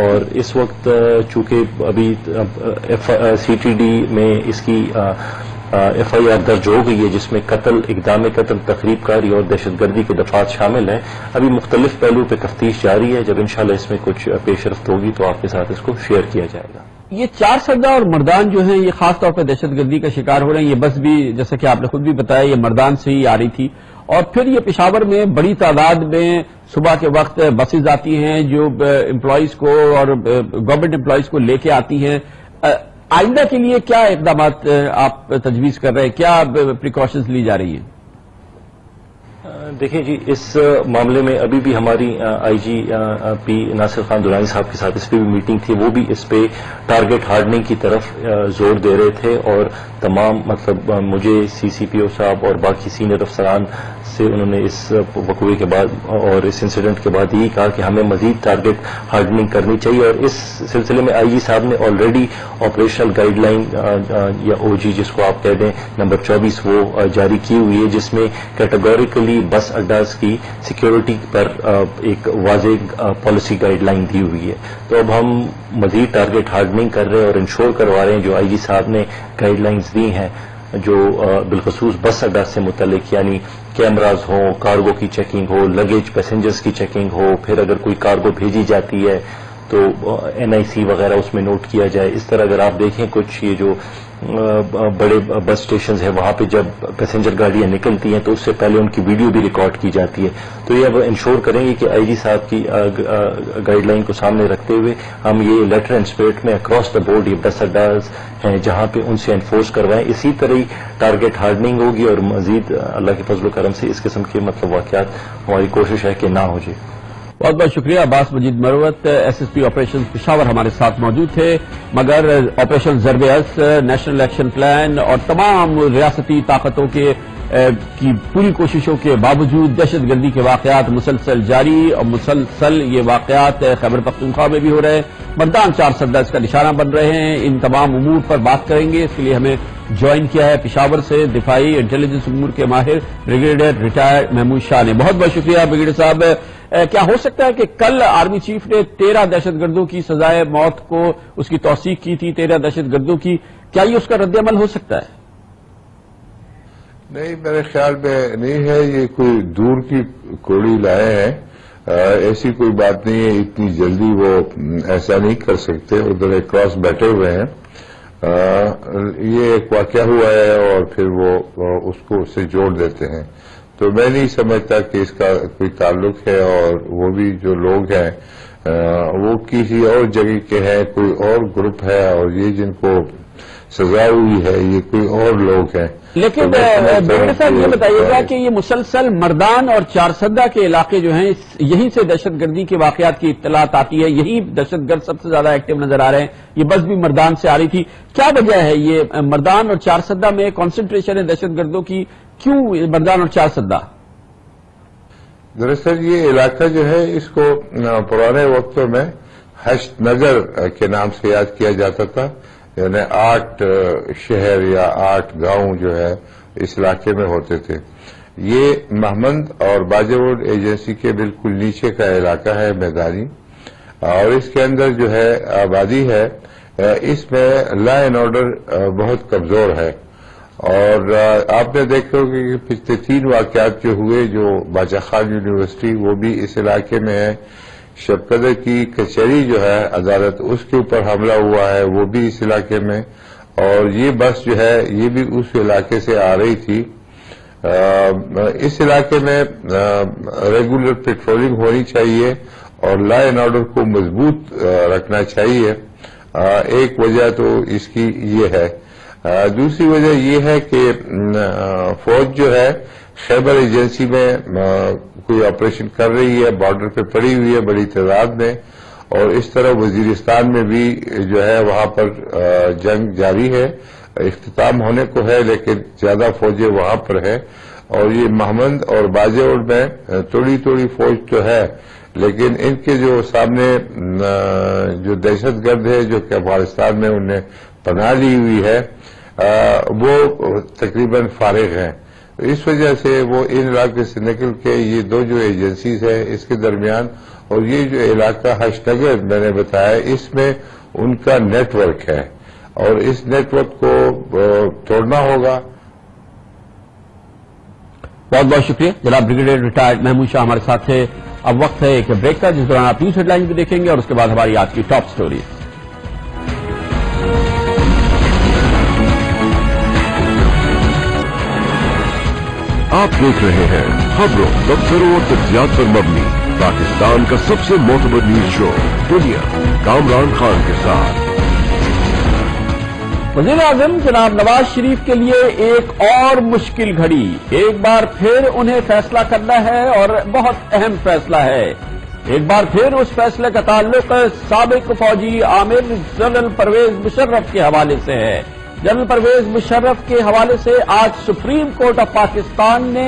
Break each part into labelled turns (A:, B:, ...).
A: اور اس وقت چونکہ ابھی CTD میں اس کی FIR درج ہو گئی ہے جس میں قتل، اقدام قتل، تخریب کاری اور دہشت گردی کے دفعات شامل ہیں. ابھی مختلف پہلو پہ تفتیش جاری ہے. جب انشاءاللہ اس میں کچھ پیش رفت ہوگی تو آپ کے ساتھ اس کو شیئر کیا جائے گا.
B: یہ 4 سردہ اور مردان جو ہیں یہ خاص طور پہ دہشت گردی کا شکار ہو رہے ہیں. یہ بس بھی جیسا کہ آپ نے خود بھی بتایا یہ مردان سے ہی آ رہی تھی، اور پھر یہ پشاور میں بڑی تعداد میں صبح کے وقت بسز آتی ہیں جو امپلائیز کو اور گورنمنٹ امپلائیز کو لے کے آتی ہیں. آئندہ کے لیے کیا اقدامات آپ تجویز کر رہے ہیں، کیا پریکاشنز لی جا رہی ہیں؟
A: دیکھیں جی، اس معاملے میں ابھی بھی ہماری IG ناصر خان درانی صاحب کے ساتھ اس پہ بھی میٹنگ تھی. وہ بھی اس پہ ٹارگٹ ہارڈننگ کی طرف زور دے رہے تھے، اور تمام مطلب مجھے CCPO صاحب اور باقی سینئر افسران سے انہوں نے اس وقوعے کے بعد اور اس انسیڈنٹ کے بعد یہی کہا کہ ہمیں مزید ٹارگٹ ہارڈننگ کرنی چاہیے. اور اس سلسلے میں IG صاحب نے آلریڈی آپریشنل گائیڈ لائن یا OG جس کو آپ کہہ دیں نمبر 24 وہ جاری کی ہوئی ہے، جس میں کیٹیگوریکلی بس اڈاز کی سیکیورٹی پر ایک واضح پالیسی گائیڈ لائن دی ہوئی ہے. تو اب ہم مزید ٹارگٹ ہارڈننگ کر رہے ہیں اور انشور کروا رہے ہیں جو IG صاحب نے گائیڈ لائنز دی ہیں جو بالخصوص بس اڈا سے متعلق، یعنی کیمراز ہوں، کارگو کی چیکنگ ہو، لگیج پیسنجرز کی چیکنگ ہو، پھر اگر کوئی کارگو بھیجی جاتی ہے تو NIC وغیرہ اس میں نوٹ کیا جائے. اس طرح اگر آپ دیکھیں کچھ یہ جو بڑے بس اسٹیشنز ہیں وہاں پہ جب پیسنجر گاڑیاں نکلتی ہیں تو اس سے پہلے ان کی ویڈیو بھی ریکارڈ کی جاتی ہے. تو یہ اب انشور کریں گے کہ IG صاحب کی گائیڈ لائن کو سامنے رکھتے ہوئے ہم یہ لیٹر اینڈ اسپرٹ میں اکراس دا بورڈ یہ بس اڈاز ہیں جہاں پہ ان سے انفورس کروائیں. اسی طرح ہی ٹارگٹ ہارڈننگ ہوگی اور مزید اللہ کے فضل و کرم سے اس قسم کے مطلب واقعات ہماری کوشش ہے کہ نہ ہو جائے.
B: بہت بہت شکریہ. عباس مجید مروت SSP آپریشن پشاور ہمارے ساتھ موجود تھے. مگر آپریشن ضرب اثر، نیشنل ایکشن پلان اور تمام ریاستی طاقتوں کی پوری کوششوں کے باوجود دہشت گردی کے واقعات مسلسل جاری، اور مسلسل یہ واقعات خیبر پختونخوا میں بھی ہو رہے ہیں. مردان 4 سردہ اس کا نشانہ بن رہے ہیں. ان تمام امور پر بات کریں گے. اس کے لیے ہمیں جوائن کیا ہے پشاور سے دفاعی انٹیلیجنس امور کے ماہر بریگیڈیئر ریٹائرڈ محمود شاہ نے. بہت بہت شکریہ بریگیڈیئر صاحب. کیا ہو سکتا ہے کہ کل آرمی چیف نے 13 دہشت گردوں کی سزائے موت کو اس کی توثیق کی تھی، 13 دہشت گردوں کی، کیا یہ اس کا رد عمل ہو سکتا ہے؟
C: نہیں، میرے خیال میں نہیں ہے. یہ کوئی دور کی کوڑی لائے ہیں، ایسی کوئی بات نہیں ہے. اتنی جلدی وہ ایسا نہیں کر سکتے. ادھر ایک کراس بیٹھے ہوئے ہیں. یہ ایک واقعہ ہوا ہے اور پھر وہ اس کو اس سے جوڑ دیتے ہیں. تو میں نہیں سمجھتا کہ اس کا کوئی تعلق ہے. اور وہ بھی جو لوگ ہیں وہ کسی اور جگہ کے ہیں، کوئی اور گروپ ہے، اور یہ جن کو سزا ہوئی ہے یہ کوئی اور لوگ ہیں.
B: لیکن بریگیڈیئر صاحب یہ بتائیے گا کہ یہ مسلسل مردان اور 4 سردہ کے علاقے جو ہیں یہیں سے دہشت گردی کے واقعات کی اطلاعات آتی ہے، یہی دہشت گرد سب سے زیادہ ایکٹیو نظر آ رہے ہیں. یہ بس بھی مردان سے آ رہی تھی. کیا وجہ ہے یہ مردان اور 4 سردہ میں کنسنٹریشن ہے دہشت گردوں کی؟ کیوں مردان اور 4 سردہ؟
C: دراصل یہ علاقہ جو ہے اس کو پرانے وقتوں میں ہشت نگر کے نام سے یاد کیا جاتا تھا. یعنی 8 شہر یا 8 گاؤں جو ہے اس علاقے میں ہوتے تھے. یہ محمد اور باجوڈ ایجنسی کے بالکل نیچے کا علاقہ ہے میدانی، اور اس کے اندر جو ہے آبادی ہے. اس میں لا اینڈ آرڈر بہت کمزور ہے. اور آپ نے دیکھا ہوگا کہ پچھلے 3 واقعات جو ہوئے جو باچا خان یونیورسٹی وہ بھی اس علاقے میں ہے. شب قدر کی کچہری جو ہے عدالت اس کے اوپر حملہ ہوا ہے وہ بھی اس علاقے میں. اور یہ بس جو ہے یہ بھی اس علاقے سے آ رہی تھی. اس علاقے میں ریگولر پیٹرولنگ ہونی چاہیے اور لا اینڈ آرڈر کو مضبوط رکھنا چاہیے. ایک وجہ تو اس کی یہ ہے. دوسری وجہ یہ ہے کہ فوج جو ہے خیبر ایجنسی میں کوئی آپریشن کر رہی ہے، بارڈر پہ پڑی ہوئی ہے بڑی تعداد میں. اور اس طرح وزیرستان میں بھی جو ہے وہاں پر جنگ جاری ہے. اختتام ہونے کو ہے لیکن زیادہ فوجیں وہاں پر ہے. اور یہ محمد اور باجوڑ میں تھوڑی تھوڑی فوج تو ہے لیکن ان کے جو سامنے جو دہشت گرد ہے جو کہ افغانستان میں انہیں پناہ لی ہوئی ہے وہ تقریباً فارغ ہیں. اس وجہ سے وہ ان علاقے سے نکل کے یہ 2 جو ایجنسیز ہیں اس کے درمیان اور یہ جو علاقہ ہشت نگر میں نے بتایا اس میں ان کا نیٹ ورک ہے اور اس نیٹ ورک کو توڑنا ہوگا.
B: بہت بہت شکریہ جناب بریگیڈیئر ریٹائرڈ محمود شاہ ہمارے ساتھ تھے. اب وقت ہے ایک بریک کا جس دوران آپ نیوز ہیڈ لائن بھی دیکھیں گے اور اس کے بعد ہماری آج کی ٹاپ سٹوری.
D: آپ دیکھ رہے ہیں خبروں تبصروں اور تجزیات پر مبنی پاکستان کا سب سے معتبر نیوز شو دنیا کامران خان کے ساتھ.
B: وزیر اعظم جناب نواز شریف کے لیے ایک اور مشکل گھڑی. ایک بار پھر انہیں فیصلہ کرنا ہے اور بہت اہم فیصلہ ہے. ایک بار پھر اس فیصلے کا تعلق سابق فوجی عامر جنرل پرویز مشرف کے حوالے سے ہے. جنرل پرویز مشرف کے حوالے سے آج سپریم کورٹ آف پاکستان نے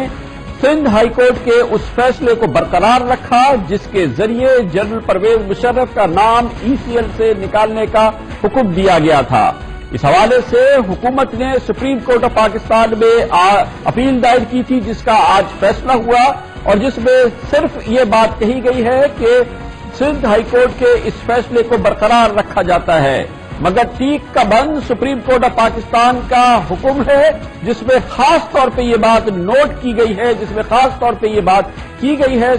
B: سندھ ہائی کورٹ کے اس فیصلے کو برقرار رکھا جس کے ذریعے جنرل پرویز مشرف کا نام ECL سے نکالنے کا حکم دیا گیا تھا. اس حوالے سے حکومت نے سپریم کورٹ آف پاکستان میں اپیل دائر کی تھی جس کا آج فیصلہ ہوا اور جس میں صرف یہ بات کہی گئی ہے کہ سندھ ہائی کورٹ کے اس فیصلے کو برقرار رکھا جاتا ہے. مگر ٹیک کا بند سپریم کورٹ آف پاکستان کا حکم ہے جس میں خاص طور پہ یہ بات نوٹ کی گئی ہے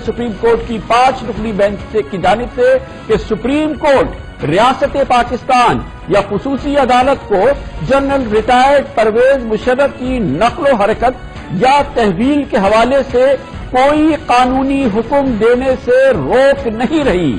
B: سپریم کورٹ کی 5 رکنی بینچ کی جانب سے کہ سپریم کورٹ ریاست پاکستان یا خصوصی عدالت کو جنرل ریٹائرڈ پرویز مشرف کی نقل و حرکت یا تحویل کے حوالے سے کوئی قانونی حکم دینے سے روک نہیں رہی.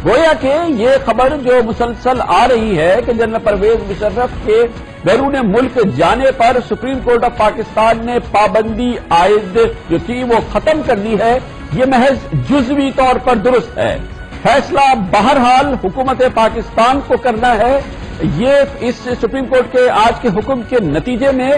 B: گویا کہ یہ خبر جو مسلسل آ رہی ہے کہ جنرل پرویز مشرف کے بیرون ملک جانے پر سپریم کورٹ آف پاکستان نے پابندی عائد جو تھی وہ ختم کر دی ہے، یہ محض جزوی طور پر درست ہے. فیصلہ بہرحال حکومت پاکستان کو کرنا ہے. یہ اس سپریم کورٹ کے آج کے حکم کے نتیجے میں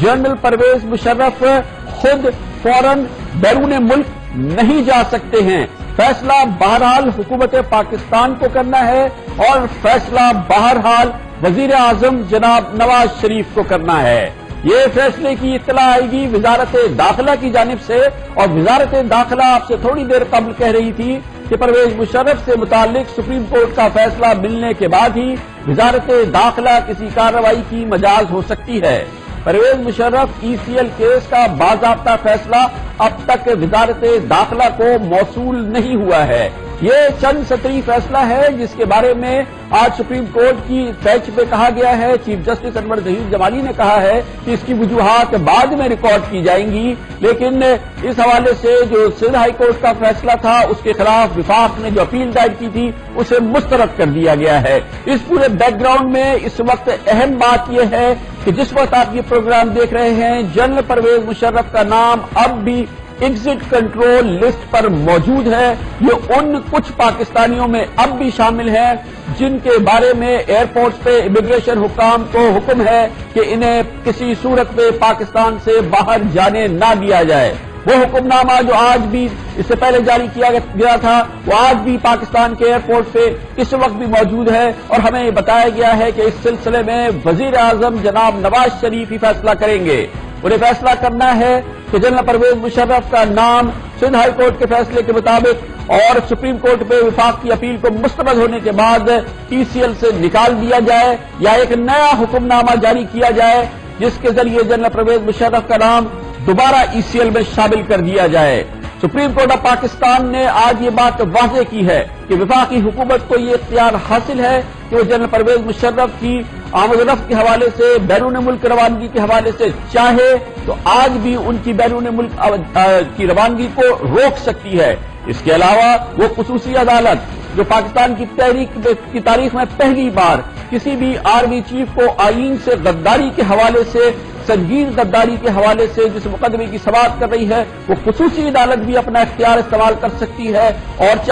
B: جنرل پرویز مشرف خود فوراً بیرون ملک نہیں جا سکتے ہیں. فیصلہ بہرحال حکومت پاکستان کو کرنا ہے اور فیصلہ بہرحال وزیر اعظم جناب نواز شریف کو کرنا ہے. یہ فیصلے کی اطلاع آئے گی وزارت داخلہ کی جانب سے اور وزارت داخلہ آپ سے تھوڑی دیر قبل کہہ رہی تھی کہ پرویز مشرف سے متعلق سپریم کورٹ کا فیصلہ ملنے کے بعد ہی وزارت داخلہ کسی کارروائی کی مجاز ہو سکتی ہے. پرویز مشرف ECL کیس کا باضابطہ فیصلہ اب تک وزارت داخلہ کو موصول نہیں ہوا ہے. یہ چند سطری فیصلہ ہے جس کے بارے میں آج سپریم کورٹ کی بینچ میں کہا گیا ہے. چیف جسٹس انور ظہیر جمالی نے کہا ہے کہ اس کی وجوہات بعد میں ریکارڈ کی جائیں گی، لیکن اس حوالے سے جو سندھ ہائی کورٹ کا فیصلہ تھا اس کے خلاف وفاق نے جو اپیل دائر کی تھی اسے مسترد کر دیا گیا ہے. اس پورے بیک گراؤنڈ میں اس وقت اہم بات یہ ہے کہ جس وقت آپ یہ پروگرام دیکھ رہے ہیں جنرل پرویز مشرف کا نام اب بھی ایگزٹ کنٹرول لسٹ پر موجود ہے. یہ ان کچھ پاکستانیوں میں اب بھی شامل ہیں جن کے بارے میں ایئرپورٹس پہ امیگریشن حکام کو حکم ہے کہ انہیں کسی صورت میں پاکستان سے باہر جانے نہ دیا جائے. وہ حکم نامہ جو آج بھی اس سے پہلے جاری کیا گیا تھا وہ آج بھی پاکستان کے ایئرپورٹ پہ اس وقت بھی موجود ہے اور ہمیں یہ بتایا گیا ہے کہ اس سلسلے میں وزیر اعظم جناب نواز شریف ہی فیصلہ کریں گے. انہیں فیصلہ کرنا ہے کہ جنرل پرویز مشرف کا نام سندھ ہائی کورٹ کے فیصلے کے مطابق اور سپریم کورٹ پہ وفاق کی اپیل کو مسترد ہونے کے بعد ECL سے نکال دیا جائے یا ایک نیا حکم نامہ جاری کیا جائے جس کے ذریعے جنرل پرویز مشرف کا نام دوبارہ ECL میں شامل کر دیا جائے. سپریم کورٹ آف پاکستان نے آج یہ بات واضح کی ہے کہ وفاقی حکومت کو یہ اختیار حاصل ہے کہ وہ جنرل پرویز مشرف کی آمد و رفت کے حوالے سے بیرون ملک روانگی کے حوالے سے چاہے تو آج بھی ان کی بیرون ملک کی روانگی کو روک سکتی ہے. اس کے علاوہ وہ خصوصی عدالت جو پاکستان کی تاریخ میں پہلی بار کسی بھی آرمی چیف کو آئین سے غداری کے حوالے سے سنگین غداری کے حوالے سے جس مقدمے کی سماعت کر رہی ہے وہ خصوصی عدالت بھی اپنا اختیار استعمال کر سکتی ہے اور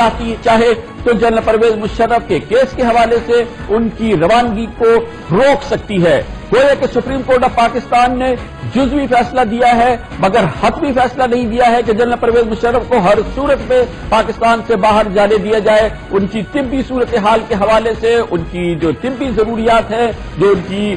B: چاہے تو جنرل پرویز مشرف کے کیس کے حوالے سے ان کی روانگی کو روک سکتی ہے. گویا کہ سپریم کورٹ آف پاکستان نے جزوی فیصلہ دیا ہے مگر حتمی فیصلہ نہیں دیا ہے کہ جنرل پرویز مشرف کو ہر صورت میں پاکستان سے باہر جانے دیا جائے. ان کی طبی صورتحال کے حوالے سے ان کی جو طبی ضروریات ہے، جو ان کی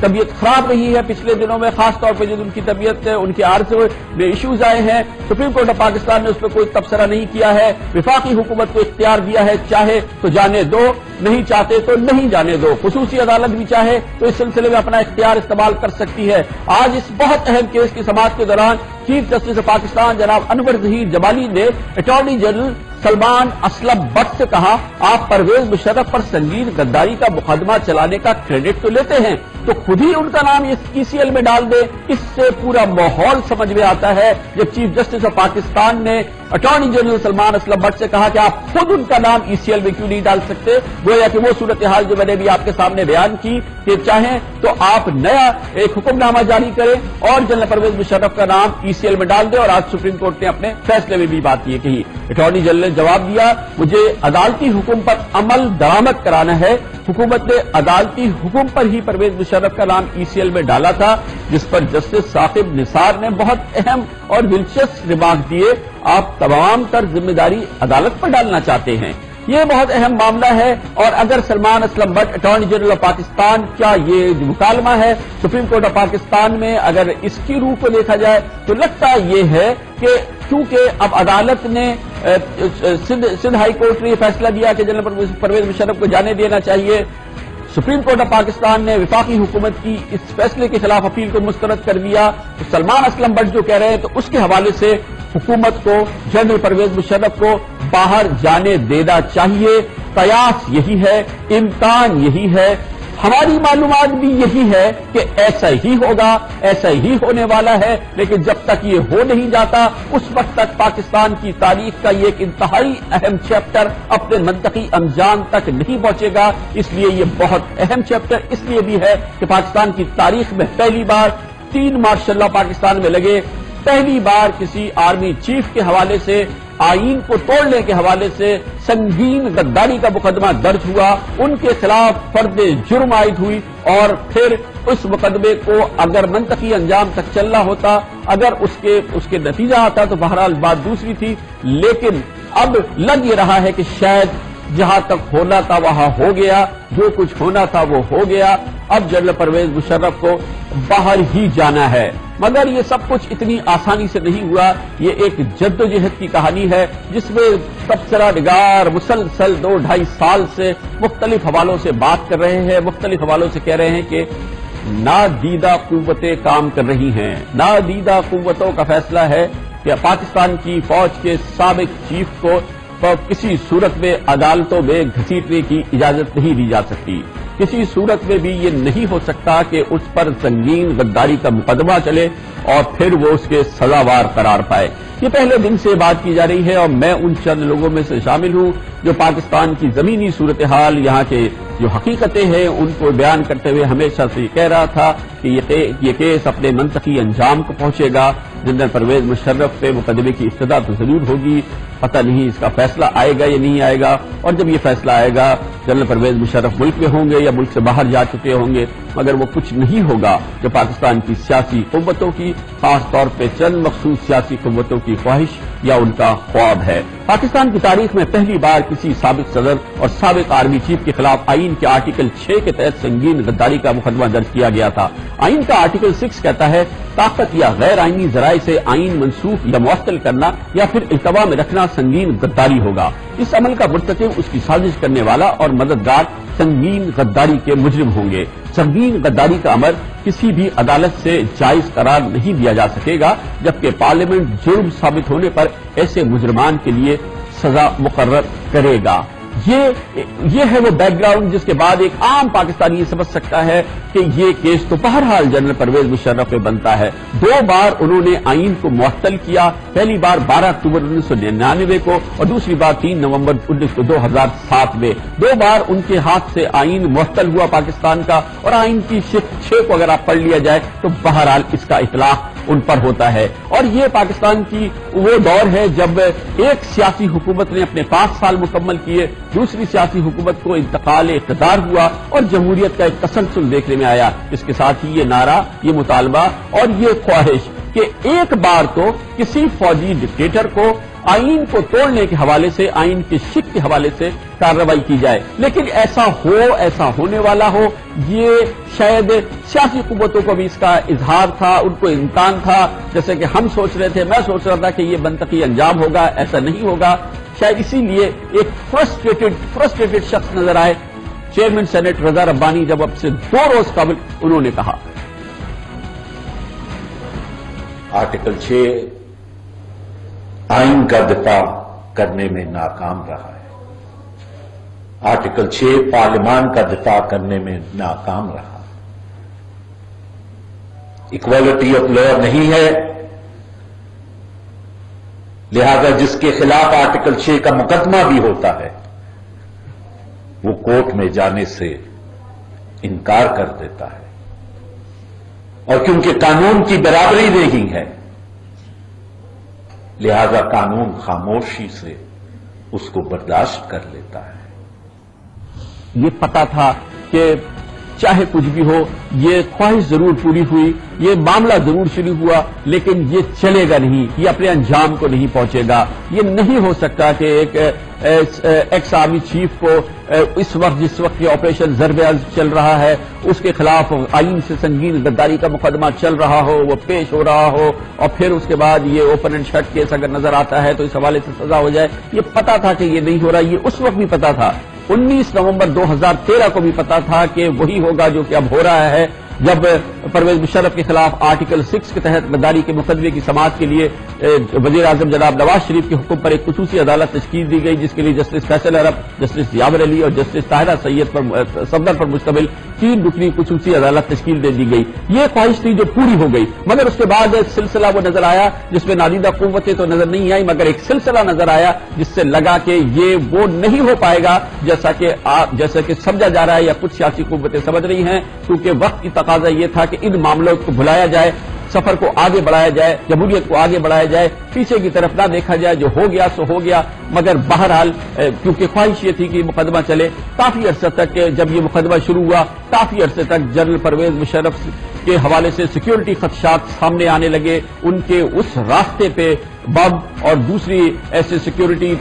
B: طبیعت خراب رہی ہے پچھلے دنوں میں، خاص طور پہ جو ان کی طبیعت ان کے عارضے میں ایشوز آئے ہیں، سپریم کورٹ آف پاکستان نے اس پہ کوئی تبصرہ نہیں کیا ہے. وفاقی حکومت کو اختیار دیا ہے، چاہے تو جانے دو، نہیں چاہتے تو نہیں جانے دو. خصوصی عدالت بھی چاہے تو اس سلسلے میں اپنا اختیار استعمال کر سکتی ہے. آج اس بہت اہم کیس کی سماعت کے دوران چیف جسٹس آف پاکستان جناب انور ظہیر جمالی نے attorney general Salman Aslam but سے کہا، آپ پرویز مشرف پر سنگین غداری کا مقدمہ چلانے کا کریڈٹ تو لیتے ہیں تو خود ہی ان کا نام ای سی ایل میں ڈال دے. اس سے پورا ماحول سمجھ میں آتا ہے جب چیف جسٹس آف پاکستان نے attorney general Salman Aslam but سے کہا کہ آپ خود ان کا نام ای سی ایل میں کیوں نہیں ڈال سکتے. گویا کہ وہ صورتحال جو میں نے بھی آپ کے سامنے بیان کی کہ چاہیں تو آپ نیا ایک حکم نامہ جاری کریں اور جنرل پرویز مشرف کا نام ای سی ایل میں ڈال دیں. اور آج سپریم کورٹ نے اپنے فیصلے میں بھی بات یہ کہی. اٹارنی جنرل نے جواب دیا، مجھے عدالتی حکم پر عمل درآمد کرانا ہے. حکومت نے عدالتی حکم پر ہی پرویز مشرف کا نام ای سی ایل میں ڈالا تھا، جس پر جسٹس ثاقب نثار نے بہت اہم اور دلچسپ ریمارک دیے. آپ تمام تر ذمہ داری عدالت پر ڈالنا چاہتے ہیں. یہ بہت اہم معاملہ ہے. اور اگر Salman Aslam but attorney general of Pakistan کا یہ مکالمہ ہے سپریم کورٹ آف پاکستان میں، اگر اس کی روح کو دیکھا جائے تو لگتا یہ ہے کہ چونکہ اب عدالت نے سندھ ہائی کورٹ نے یہ فیصلہ دیا کہ جنرل پرویز مشرف کو جانے دینا چاہیے، سپریم کورٹ آف پاکستان نے وفاقی حکومت کی اس فیصلے کے خلاف اپیل کو مسترد کر دیا، تو سلمان اسلم بٹ جو کہہ رہے ہیں تو اس کے حوالے سے حکومت کو جنرل پرویز مشرف کو باہر جانے دینا چاہیے. قیاس یہی ہے، امکان یہی ہے، ہماری معلومات بھی یہی ہے کہ ایسا ہی ہوگا، ایسا ہی ہونے والا ہے. لیکن جب تک یہ ہو نہیں جاتا اس وقت تک پاکستان کی تاریخ کا یہ ایک انتہائی اہم چیپٹر اپنے منطقی انجام تک نہیں پہنچے گا. اس لیے یہ بہت اہم چیپٹر اس لیے بھی ہے کہ پاکستان کی تاریخ میں پہلی بار 3 مارشاء اللہ پاکستان میں لگے، پہلی بار کسی آرمی چیف کے حوالے سے، آئین کو توڑنے کے حوالے سے سنگین غداری کا مقدمہ درج ہوا، ان کے خلاف فرد جرم عائد ہوئی. اور پھر اس مقدمے کو اگر منطقی انجام تک چلنا ہوتا، اگر اس کے نتیجہ آتا تو بہرحال بات دوسری تھی. لیکن اب لگ یہ رہا ہے کہ شاید جہاں تک ہونا تھا وہاں ہو گیا، جو کچھ ہونا تھا وہ ہو گیا. اب جنرل پرویز مشرف کو باہر ہی جانا ہے. مگر یہ سب کچھ اتنی آسانی سے نہیں ہوا. یہ ایک جدوجہد کی کہانی ہے جس میں تبصرہ نگار مسلسل 2-2.5 سال سے مختلف حوالوں سے بات کر رہے ہیں، مختلف حوالوں سے کہہ رہے ہیں کہ نادیدہ قوتیں کام کر رہی ہیں. نادیدہ قوتوں کا فیصلہ ہے کہ پاکستان کی فوج کے سابق چیف کو کسی صورت میں عدالتوں میں گھسیٹنے کی اجازت نہیں دی جا سکتی. کسی صورت میں بھی یہ نہیں ہو سکتا کہ اس پر سنگین غداری کا مقدمہ چلے اور پھر وہ اس کے سزاوار قرار پائے. یہ پہلے دن سے بات کی جا رہی ہے اور میں ان چند لوگوں میں سے شامل ہوں جو پاکستان کی زمینی صورتحال، یہاں کے جو حقیقتیں ہیں ان کو بیان کرتے ہوئے ہمیشہ سے یہ کہہ رہا تھا کہ یہ کیس اپنے منطقی انجام کو پہنچے گا. جنرل پرویز مشرف پہ مقدمے کی ابتدا تو ضرور ہوگی، پتہ نہیں اس کا فیصلہ آئے گا یا نہیں آئے گا. اور جب یہ فیصلہ آئے گا جنرل پرویز مشرف ملک میں ہوں گے یا ملک سے باہر جا چکے ہوں گے، مگر وہ کچھ نہیں ہوگا جو پاکستان کی سیاسی قوتوں کی، خاص طور پہ چند مخصوص سیاسی قوتوں کی خواہش یا ان کا خواب ہے. پاکستان کی تاریخ میں پہلی بار کسی سابق صدر اور سابق آرمی چیف کے خلاف آئین کے آرٹیکل 6 کے تحت سنگین غداری کا مقدمہ درج کیا گیا تھا. آئین کا آرٹیکل 6 کہتا ہے طاقت یا غیر آئینی ذرائع سے آئین منسوخ یا معطل کرنا یا پھر التوا میں رکھنا سنگین غداری ہوگا. اس عمل کا مرتکب، اس کی سازش کرنے والا اور مددگار سنگین غداری کے مجرم ہوں گے. سنگین غداری کا عمل کسی بھی عدالت سے جائز قرار نہیں دیا جا سکے گا، جبکہ پارلیمنٹ جرم ثابت ہونے پر ایسے مجرمان کے لیے سزا مقرر کرے گا. یہ ہے وہ بیک گراؤنڈ جس کے بعد ایک عام پاکستانی یہ سمجھ سکتا ہے کہ یہ کیس تو بہرحال جنرل پرویز مشرف پہ بنتا ہے. 2 بار انہوں نے آئین کو معطل کیا، پہلی بار 12 اکتوبر 1999 کو اور دوسری بار 3 نومبر 2007 میں. 2 بار ان کے ہاتھ سے آئین معطل ہوا پاکستان کا. اور آئین کی شق 6 کو اگر آپ پڑھ لیا جائے تو بہرحال اس کا اطلاق ان پر ہوتا ہے. اور یہ پاکستان کی وہ دور ہے جب ایک سیاسی حکومت نے اپنے 5 سال مکمل کیے, دوسری سیاسی حکومت کو انتقال اقتدار ہوا اور جمہوریت کا ایک تسلسل دیکھنے میں آیا. اس کے ساتھ ہی یہ نعرہ, یہ مطالبہ اور یہ خواہش کہ ایک بار تو کسی فوجی ڈکٹیٹر کو آئین کو توڑنے کے حوالے سے, آئین کے شک کے حوالے سے کارروائی کی جائے. لیکن ایسا ہو, ایسا ہونے والا ہو, یہ شاید سیاسی قوتوں کو بھی اس کا اظہار تھا, ان کو امکان تھا. جیسے کہ ہم سوچ رہے تھے, میں سوچ رہا تھا کہ یہ منطقی انجام ہوگا, ایسا نہیں ہوگا. شاید اسی لیے ایک فرسٹریٹڈ شخص نظر آئے. چیئرمین سینٹ رضا ربانی جب اب سے 2 روز قبل انہوں نے کہا,
E: آرٹیکل 6 آئین کا دفاع کرنے میں ناکام رہا ہے. آرٹیکل 6 پارلیمان کا دفاع کرنے میں ناکام رہا. ایکوالٹی آف لا نہیں ہے, لہذا جس کے خلاف آرٹیکل 6 کا مقدمہ بھی ہوتا ہے وہ کورٹ میں جانے سے انکار کر دیتا ہے. اور کیونکہ قانون کی برابری نہیں ہے, لہذا قانون خاموشی سے اس کو برداشت کر لیتا ہے.
B: یہ پتا تھا کہ چاہے کچھ بھی ہو, یہ خواہش ضرور پوری ہوئی, یہ معاملہ ضرور شروع ہوا, لیکن یہ چلے گا نہیں, یہ اپنے انجام کو نہیں پہنچے گا. یہ نہیں ہو سکتا کہ ایک ایکس آرمی چیف کو اس وقت جس وقت یہ آپریشن ضرب عضب چل رہا ہے اس کے خلاف آئین سے سنگین غداری کا مقدمہ چل رہا ہو, وہ پیش ہو رہا ہو, اور پھر اس کے بعد یہ اوپن اینڈ شٹ کیس اگر نظر آتا ہے تو اس حوالے سے سزا ہو جائے. یہ پتا تھا کہ یہ نہیں ہو رہا, یہ اس وقت بھی پتا تھا. 19 نومبر 2013 کو بھی پتا تھا کہ وہی ہوگا جو کہ اب ہو رہا ہے, جب پرویز مشرف کے خلاف آرٹیکل 6 کے تحت غداری کے مقدمے کی سماعت کے لیے وزیر اعظم جناب نواز شریف کے حکم پر ایک خصوصی عدالت تشکیل دی گئی, جس کے لیے جسٹس فیصل عرب, جسٹس یاور علی اور جسٹس طاہرہ سید صفدر پر مشتمل 3 رکنی خصوصی عدالت تشکیل دے دی گئی. یہ خواہش تھی جو پوری ہو گئی, مگر اس کے بعد ایک سلسلہ وہ نظر آیا جس میں نادیدہ قوتیں تو نظر نہیں آئی, مگر ایک سلسلہ نظر آیا جس سے لگا کہ یہ وہ نہیں ہو پائے گا جیسا کہ سمجھا جا رہا ہے یا کچھ سیاسی قوتیں سمجھ رہی ہیں, کیونکہ وقت کی تقاضا یہ تھا کہ ان معاملوں کو بھلایا جائے, سفر کو آگے بڑھایا جائے, جمہوریت کو آگے بڑھایا جائے, پیچھے کی طرف نہ دیکھا جائے. جو ہو گیا سو ہو گیا, مگر بہرحال کیونکہ خواہش یہ تھی کہ یہ مقدمہ چلے. کافی عرصہ تک جب یہ مقدمہ شروع ہوا, کافی عرصے تک جنرل پرویز مشرف کے حوالے سے سیکیورٹی خدشات سامنے آنے لگے. ان کے اس راستے پہ بم اور دوسری ایسے سیکیورٹی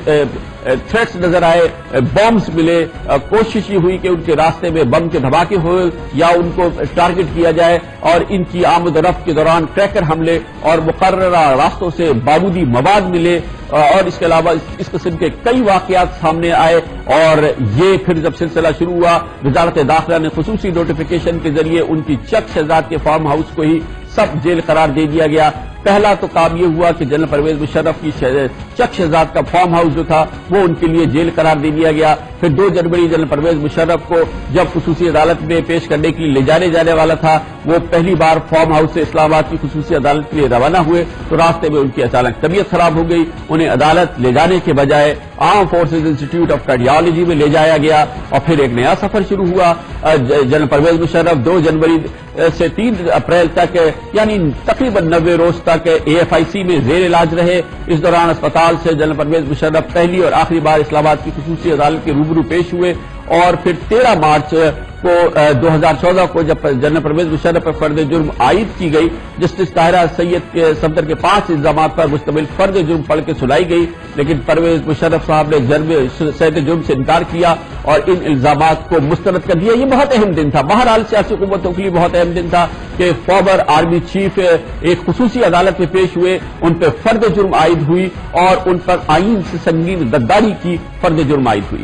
B: تھریٹس نظر آئے, بمز ملے. کوشش یہ ہوئی کہ ان کے راستے میں بم کے دھماکے ہوئے یا ان کو ٹارگٹ کیا جائے, اور ان کی آمد و رفت کے دوران کریکر حملے اور مقررہ راستوں سے بارودی مواد ملے, اور اس کے علاوہ اس قسم کے کئی واقعات سامنے آئے. اور یہ پھر جب سلسلہ شروع ہوا, وزارت داخلہ نے خصوصی نوٹیفیکیشن کے ذریعے ان کی چک شہزاد کے فارم ہاؤس کو ہی سب جیل قرار دے دیا گیا. پہلا تو کام یہ ہوا کہ جنرل پرویز مشرف کی چک شہزاد کا فارم ہاؤس جو تھا وہ ان کے لیے جیل قرار دے دیا گیا. پھر 2 جنوری جنرل پرویز مشرف کو جب خصوصی عدالت میں پیش کرنے کے لیے لے جانے جانے والا تھا, وہ پہلی بار فارم ہاؤس سے اسلام آباد کی خصوصی عدالت کے لیے روانہ ہوئے تو راستے میں ان کی اچانک طبیعت خراب ہو گئی. انہیں عدالت لے جانے کے بجائے arm forces institute of cardiology میں لے جایا گیا, اور پھر ایک نیا سفر شروع ہوا. جنرل پرویز مشرف 2 جنوری سے 3 اپریل تک یعنی تقریباً 90 روز تک AFIC میں زیر علاج رہے. اس دوران اسپتال سے جنرل پرویز مشرف پہلی اور آخری بار اسلام آباد کی خصوصی عدالت کے روبرو پیش ہوئے, اور پھر 13 مارچ کو 2014 کو جب جنرل پرویز مشرف پر فرد جرم عائد کی گئی, جسٹس طاہرہ سید کے صفدر کے 5 الزامات پر مشتمل فرد جرم پڑھ کے سنائی گئی, لیکن پرویز مشرف صاحب نے صحت جرم سے انکار کیا اور ان الزامات کو مسترد کر دیا. یہ بہت اہم دن تھا, بہرحال سیاسی قوتوں کے لیے بہت اہم دن تھا کہ فارمر آرمی چیف ایک خصوصی عدالت میں پیش ہوئے, ان پہ فرد جرم عائد ہوئی اور ان پر آئین سے سنگین غداری کی فرد جرم عائد ہوئی.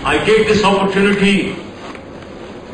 F: I take this opportunity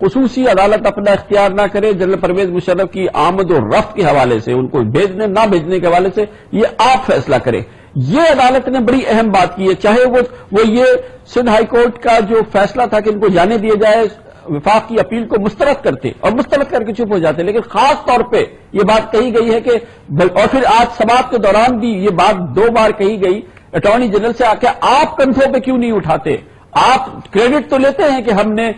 B: خصوصی عدالت اپنا اختیار نہ کرے جنرل پرویز مشرف کی آمد و رفت کے حوالے سے، ان کو بھیجنے نہ بھیجنے کے حوالے سے یہ آپ فیصلہ کریں. یہ عدالت نے بڑی اہم بات کی ہے، چاہے وہ یہ سندھ ہائی کورٹ کا جو فیصلہ تھا کہ ان کو جانے دیا جائے، وفاق کی اپیل کو مسترد کرتے اور مسترد کر کے چپ ہو جاتے، لیکن خاص طور پہ یہ بات کہی گئی ہے کہ، اور پھر آج سماعت کے دوران بھی یہ بات 2 بار کہی گئی اٹارنی جنرل سے، کہ آپ کندھوں پہ کیوں نہیں اٹھاتے؟ آپ کریڈٹ تو لیتے ہیں کہ ہم نے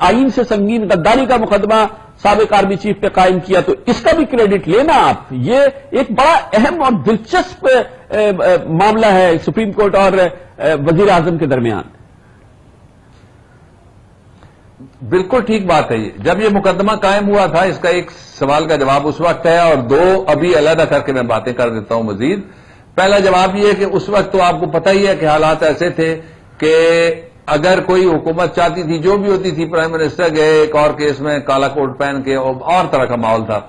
B: آئین سے سنگین غداری کا مقدمہ سابق آرمی چیف پہ قائم کیا، تو اس کا بھی کریڈٹ لینا آپ. یہ ایک بڑا اہم اور دلچسپ معاملہ ہے سپریم کورٹ اور وزیر اعظم کے درمیان.
G: بالکل ٹھیک بات ہے. جب یہ مقدمہ قائم ہوا تھا، اس کا ایک سوال کا جواب اس وقت ہے اور 2 ابھی علیحدہ کر کے میں باتیں کر دیتا ہوں مزید. پہلا جواب یہ ہے کہ اس وقت تو آپ کو پتہ ہی ہے کہ حالات ایسے تھے کہ اگر کوئی حکومت چاہتی تھی، جو بھی ہوتی تھی، پرائم منسٹر گئے ایک اور کیس میں کالا کوٹ پہن کے، اور طرح کا ماحول تھا.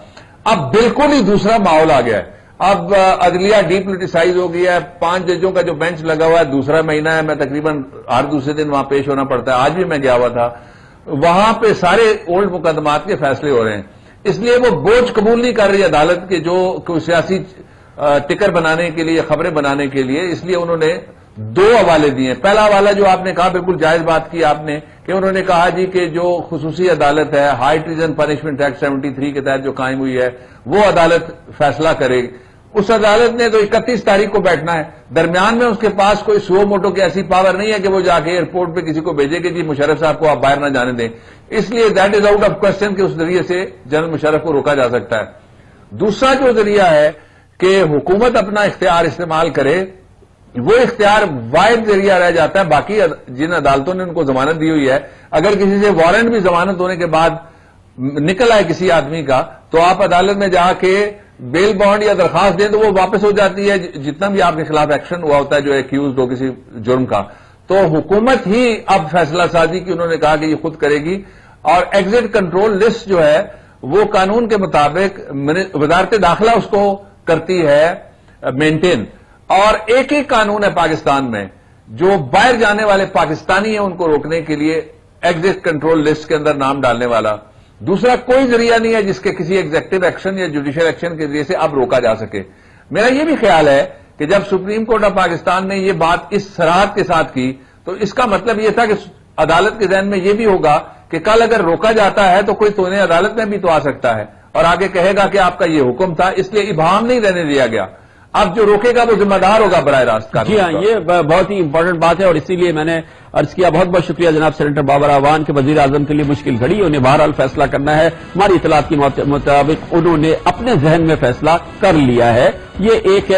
G: اب بالکل ہی دوسرا ماحول آ گیا ہے. اب عدلیہ ڈی پولیٹیسائز ہو گیا ہے. 5 ججوں کا جو بینچ لگا ہوا ہے، دوسرا مہینہ ہے، میں تقریباً ہر دوسرے دن وہاں پیش ہونا پڑتا ہے. آج بھی میں گیا ہوا تھا، وہاں پہ سارے اولڈ مقدمات کے فیصلے ہو رہے ہیں. اس لیے وہ بوجھ قبول نہیں کر رہی عدالت کے جو سیاسی ٹکر بنانے کے لیے، خبریں بنانے کے لیے. اس لیے انہوں نے 2 حوالے دیے. پہلا حوالہ جو آپ نے کہا، بالکل جائز بات کی آپ نے، کہ انہوں نے کہا جی کہ جو خصوصی عدالت ہے، ہائی ٹریزن پنشمنٹ ایکٹ 73 کے تحت جو قائم ہوئی ہے، وہ عدالت فیصلہ کرے. اس عدالت نے تو 31 تاریخ کو بیٹھنا ہے. درمیان میں اس کے پاس کوئی سو موٹو کی ایسی پاور نہیں ہے کہ وہ جا کے ایئرپورٹ پہ کسی کو بھیجے کہ جی مشرف صاحب کو آپ باہر نہ جانے دیں. اس لیے that is out of question کہ اس ذریعے سے جنرل مشرف کو روکا جا سکتا ہے. دوسرا جو ذریعہ ہے کہ حکومت اپنا اختیار استعمال کرے، وہ اختیار واحد ذریعہ رہ جاتا ہے. باقی جن عدالتوں نے ان کو ضمانت دی ہوئی ہے، اگر کسی سے وارنٹ بھی ضمانت ہونے کے بعد نکل آئے کسی آدمی کا، تو آپ عدالت میں جا کے بیل بانڈ یا درخواست دیں تو وہ واپس ہو جاتی ہے، جتنا بھی آپ کے خلاف ایکشن ہوا ہوتا ہے جو ایکیوزڈ ہو کسی جرم کا. تو حکومت ہی اب فیصلہ سازی کی انہوں نے کہا کہ یہ خود کرے گی. اور ایگزٹ کنٹرول لسٹ جو ہے وہ قانون کے مطابق وزارت داخلہ اس کو کرتی ہے مینٹین. اور ایک ہی قانون ہے پاکستان میں جو باہر جانے والے پاکستانی ہیں ان کو روکنے کے لیے ایگزٹ کنٹرول لسٹ کے اندر نام ڈالنے والا. دوسرا کوئی ذریعہ نہیں ہے جس کے کسی ایگزیکٹو ایکشن یا جوڈیشل ایکشن کے ذریعے سے اب روکا جا سکے. میرا یہ بھی خیال ہے کہ جب سپریم کورٹ آف پاکستان نے یہ بات اس صراحت کے ساتھ کی تو اس کا مطلب یہ تھا کہ عدالت کے ذہن میں یہ بھی ہوگا کہ کل اگر روکا جاتا ہے تو کوئی تونے عدالت میں بھی تو آ سکتا ہے اور آگے کہے گا کہ آپ کا یہ حکم تھا. اس لیے ابہام نہیں رہنے دیا گیا. اب جو روکے گا وہ ذمہ دار ہوگا براہ راست کا.
B: جی ہاں، یہ بہت ہی امپورٹنٹ بات ہے اور اسی لیے میں نے عرض کیا. بہت بہت شکریہ جناب سینیٹر بابر اعوان کے وزیر اعظم کے لیے مشکل گھڑی، انہیں بہرحال فیصلہ کرنا ہے. ہماری اطلاعات کے مطابق انہوں نے اپنے ذہن میں فیصلہ کر لیا ہے. یہ ایک